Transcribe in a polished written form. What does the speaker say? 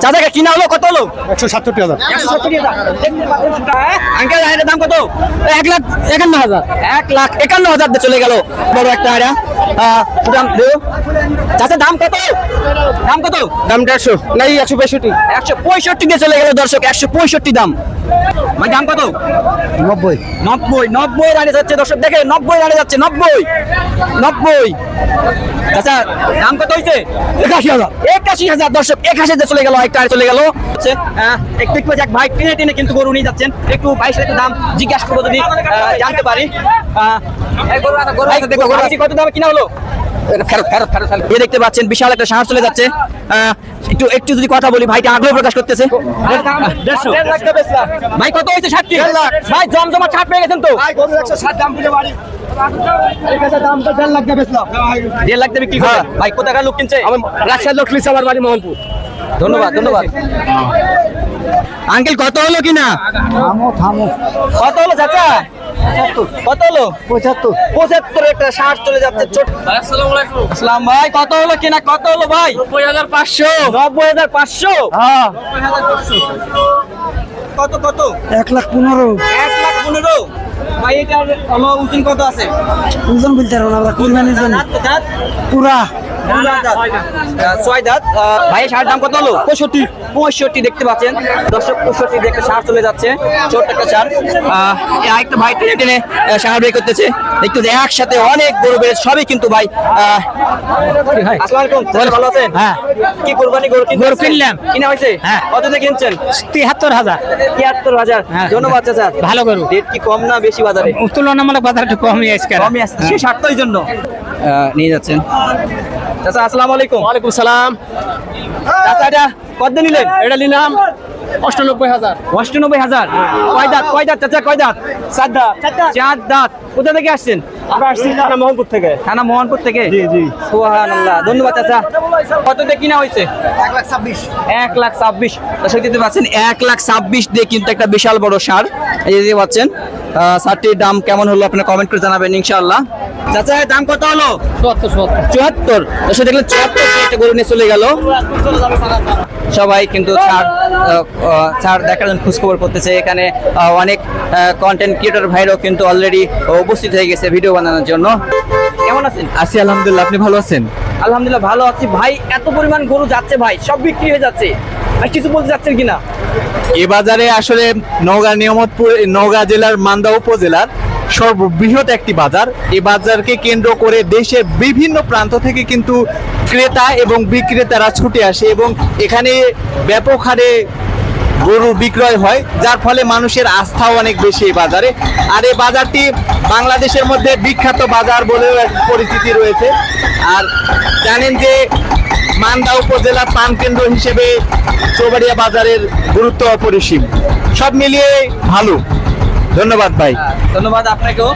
চাচাকে কিনা হলো কত হলো? 170,000। 170,000। আঙ্কেল এর দাম কত? 1,51,000। 1,51,000 দিয়ে চলে গেল বড় একটা আড়া। দাম দেও চাচা, দাম কত? দাম কত? দাম 150 নাই 165। 165 দিয়ে চলে গেল দর্শক, 165 দাম। ভাই দাম কত? 90। 90 রানে যাচ্ছে দর্শক, দেখে 90 রানে যাচ্ছে। 90 চাচা দাম কত হইছে? 81,000। 81,000 দর্শক, 81 চলে গেল, একটা চলে গেল। একটু একটু এক ভাই টেনে টেনে কিন্তু গরু নিয়ে যাচ্ছেন। একটু 22 দাম জিজ্ঞাসা করবো যদি জানতে পারি। কত দামে কিনা হলো? এই দেখতে পাচ্ছেন বিশাল একটা সাহস চলে যাচ্ছে। একটু একটু যদি কথা বলি, ভাইটা আগ্রহ প্রকাশ করতেছে। ভাই কত হয়েছে? 60। ভাই জমজমা 60 পেয়ে গেছেন তো। 1.5 লাখ দিয়ে বিক্রি করে। ভাই কোথাকার লোক কিনছে? রাজশাহীর লোক লিছে, আমার বাড়ি মোহনপুর। ধন্যবাদ ধন্যবাদ। আঙ্কেল কত হলো কিনা? থামো। কত হলো চাচা? কত হলো? 75। 75 একটা 60 চলে যাচ্ছে। আসসালাম ভাই, কত হলো কিনা? কত হলো ভাই? 90,500। 90,500। হ্যাঁ। কত কত? 1,15,000। 1,15,000। ভাই এটার হলো ওজন কত আছে? ওজন বলতে পারবো না, আমরা কুরবানির জন্য। দাঁত পুরা 6 দাঁত। ভাই শার্ট দাম কত হলো? 65 দেখতে পাচ্ছেন দর্শক, 65 দেখতে শার্ট চলে যাচ্ছে। ছোট একটা শার্ট। আরেকটা ভাই টেনে টেনে শার্ট বের করতেছে। দেখতে একসাথে অনেক গরু বের, সবই কিন্তু ভাই। আসসালামু আলাইকুম, ভালো আছেন? হ্যাঁ। কি কুরবানি গরু কিনলাম। কিনা হয়েছে? হ্যাঁ। কত দিয়ে কিনছেন? 73,000। 73,000। হ্যাঁ। ধন্যবাদ চাচা। ভালো গরু। রেট কি কম না বেশি বাজারে? তুলনামূলক বাজার একটু কমই আসছে। কমই আসছে, সে স্বার্থই জন্য নিয়ে যাচ্ছেন। চাচা আসসালামু আলাইকুম। ওয়ালাইকুম সালাম। চাচা এটা কত দিয়ে নিলেন? এটা নিলাম 98,000। 98,000। কয় দাঁত? কয় দাঁত চাচা? কয় দাঁত? 4 দাঁত। 4 দাঁত। কোথা থেকে আসছেন? আমরা আসছি থানা মোহনপুর থেকে। থানা মোহনপুর থেকে। জি জি। সুবহানাল্লাহ, ধন্যবাদ চাচা। কত দিয়ে কিনা হয়েছে? 1,26,000। 1,26,000। দর্শক দিতে পাচ্ছেন 1,26,000 দিয়ে কিন্তু একটা বিশাল বড় সার এই যে পাচ্ছেন। সারটির দাম কেমন হলো আপনারা কমেন্ট করে জানাবেন ইনশাআল্লাহ। চাচা এর দাম কত হলো? 74। দর্শক দেখলেন 74 একটা গরু নিয়ে চলে গেল। সবাই কিন্তু ছাড় দেখার জন্য খোঁজখবর করতেছে। এখানে অনেক কন্টেন্ট ক্রিয়েটর ভাইরাও কিন্তু অলরেডি উপস্থিত হয়ে গেছে ভিডিও বানানোর জন্য। কেমন আছেন? আছি আলহামদুলিল্লাহ, আপনি ভালো আছেন? আলহামদুলিল্লাহ ভালো আছি ভাই। এত পরিমাণ গরু যাচ্ছে ভাই, সব বিক্রি হয়ে যাচ্ছে। আর কিছু বলতে যাচ্ছেন কিনা? এ বাজারে আসলে নওগাঁ জেলার মান্দা উপজেলার সর্ববৃহৎ একটি বাজার। এই বাজারকে কেন্দ্র করে দেশের বিভিন্ন প্রান্ত থেকে কিন্তু ক্রেতা এবং বিক্রেতারা ছুটে আসে এবং এখানে ব্যাপক হারে গরু বিক্রয় হয়, যার ফলে মানুষের আস্থাও অনেক বেশি এই বাজারে। আর এই বাজারটি বাংলাদেশের মধ্যে বিখ্যাত বাজার বলেও এক পরিচিতি রয়েছে। আর জানেন যে মান্দা উপজেলা প্রাণকেন্দ্র হিসেবে চৌবাড়িয়া বাজারের গুরুত্ব অপরিসীম। সব মিলিয়ে ভালো। ধন্যবাদ ভাই। ধন্যবাদ আপনাকেও।